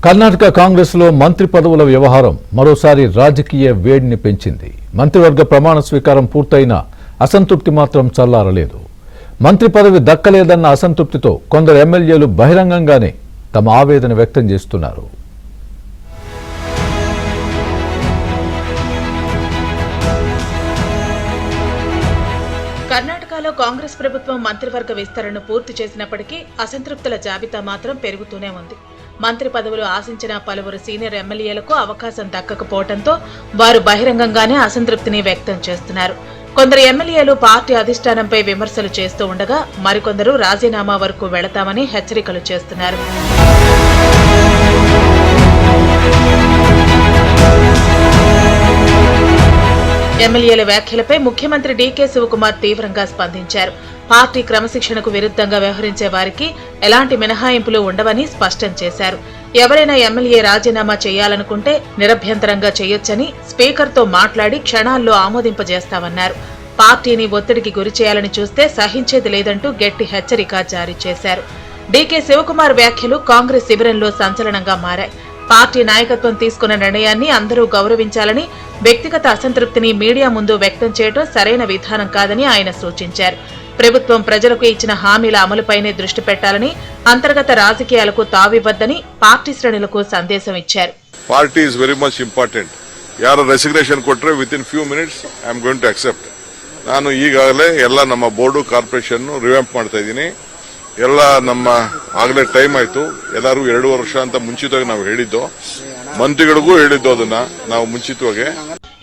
కర్ణాటక కాంగ్రెస్ లో మంత్రి పదవుల వ్యవహారం మరోసారి రాజకీయ వేడిని పెంచింది. మంత్రివర్గ ప్రమాణ స్వీకారం పూర్తయినా అసంతృప్తి మాత్రం చల్లారలేదు. మంత్రి పదవి దక్కలేదన్న అసంతృప్తితో కొందరు ఎమ్మెల్యేలు బహిరంగంగానే తమ ఆవేదన వ్యక్తం చేస్తున్నారు. కర్ణాటకలో కాంగ్రెస్ ప్రభుత్వం మంత్రివర్గ విస్తరణను పూర్తి చేసినప్పటికీ అసంతృప్తుల జాబితా మాత్రం పెరుగుతూనే ఉంది. మంత్రి పదవులు ఆశించిన పలువురు సీనియర్ ఎమ్మెల్యేలకు అవకాశం దక్కకపోవడంతో వారు బహిరంగంగానే అసంతృప్తిని వ్యక్తం చేస్తున్నారు. కొందరు ఎమ్మెల్యేలు పార్టీ అధిష్టానంపై విమర్శలు చేస్తూ ఉండగా మరికొందరు రాజీనామా వరకు వెళతామని హెచ్చరికలు చేస్తున్నారు. ఎమ్మెల్యేల వ్యాఖ్యలపై ముఖ్యమంత్రి డీకే శివకుమార్ తీవ్రంగా స్పందించారు. పార్టీ క్రమశిక్షణకు విరుద్ధంగా వ్యవహరించే వారికి ఎలాంటి మినహాయింపులు ఉండవని స్పష్టం చేశారు. ఎవరైనా ఎమ్మెల్యే రాజీనామా చేయాలనుకుంటే నిరభ్యంతరంగా చేయొచ్చని స్పీకర్తో మాట్లాడి క్షణాల్లో ఆమోదింపజేస్తామన్నారు. పార్టీని ఒత్తిడికి గురి చేయాలని చూస్తే సహించేది లేదంటూ గట్టి హెచ్చరిక జారీ చేశారు. డీకే శివకుమార్ వ్యాఖ్యలు కాంగ్రెస్ శిబిరంలో సంచలనంగా మారాయి. పార్టీ నాయకత్వం తీసుకున్న నిర్ణయాన్ని అందరూ గౌరవించాలని, వ్యక్తిగత అసంతృప్తిని మీడియా ముందు వ్యక్తం చేయడం సరైన విధానం కాదని ఆయన సూచించారు. ప్రభుత్వం ప్రజలకు ఇచ్చిన హామీల అమలుపైనే దృష్టి పెట్టాలని, అంతర్గత రాజకీయాలకు తావివ్వద్దని పార్టీ శ్రేణులకు సందేశం ఇచ్చారు. Party is very much important. ಯಾರು ರೆಸಿಗ್ನೇಷನ್ ಕೊಟ್ಟರೆ within few minutes I am going to accept. ನಾನು ಈಗಾಗಲೇ ಎಲ್ಲ ನಮ್ಮ ಬೋರ್ಡು ಕಾರ್ಪೊರೇಷನ್ ರಿವ್ಯಾಂಪ್ ಮಾಡ್ತಾ ಇದ್ದೀನಿ. ಎಲ್ಲ ನಮ್ಮ ಆಗಲೇ ಟೈಮ್ ಆಯ್ತು. ಎಲ್ಲರೂ 2 ವರ್ಷ ಅಂತ ಮುಂಚಿತವಾಗಿ ನಾವು ಹೇಳಿದ್ದು, మంత్రిಗಳಿಗೂ ಹೇಳಿದ್ದು ಅದನ್ನ ನಾವು ಮುಂಚಿತವಾಗಿ.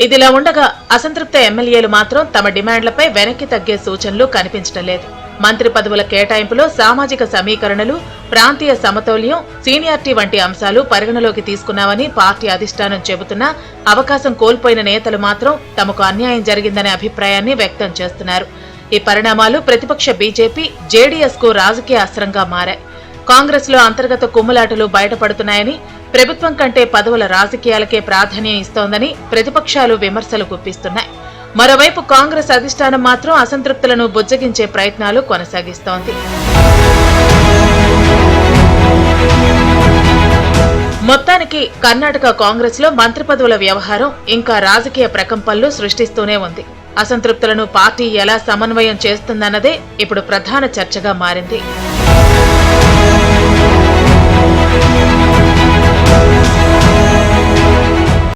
ఇదిలా ఉండగా అసంతృప్త ఎమ్మెల్యేలు మాత్రం తమ డిమాండ్లపై వెనక్కి తగ్గే సూచనలు కనిపించడం లేదు. మంత్రి పదవుల కేటాయింపులో సామాజిక సమీకరణలు, ప్రాంతీయ సమతౌల్యం, సీనియారిటీ వంటి అంశాలు పరిగణలోకి తీసుకున్నామని పార్టీ అధిష్టానం చెబుతున్నా అవకాశం కోల్పోయిన నేతలు మాత్రం తమకు అన్యాయం జరిగిందనే అభిప్రాయాన్ని వ్యక్తం చేస్తున్నారు. ఈ పరిణామాలు ప్రతిపక్ష బీజేపీ, జేడీఎస్ కు రాజకీయ అస్త్రంగా మారాయి. కాంగ్రెస్ లో అంతర్గత కుమ్ములాటలు బయటపడుతున్నాయని, ప్రభుత్వం కంటే పదవుల రాజకీయాలకే ప్రాధాన్యం ఇస్తోందని ప్రతిపక్షాలు విమర్శలు గుప్పిస్తున్నాయి. మరోవైపు కాంగ్రెస్ అధిష్టానం మాత్రం అసంతృప్తులను బుజ్జగించే ప్రయత్నాలు కొనసాగిస్తోంది. మొత్తానికి కర్ణాటక కాంగ్రెస్ లో మంత్రి పదవుల వ్యవహారం ఇంకా రాజకీయ ప్రకంపనలు సృష్టిస్తూనే ఉంది. అసంతృప్తులను పార్టీ ఎలా సమన్వయం చేస్తుందన్నదే ఇప్పుడు ప్రధాన చర్చగా మారింది.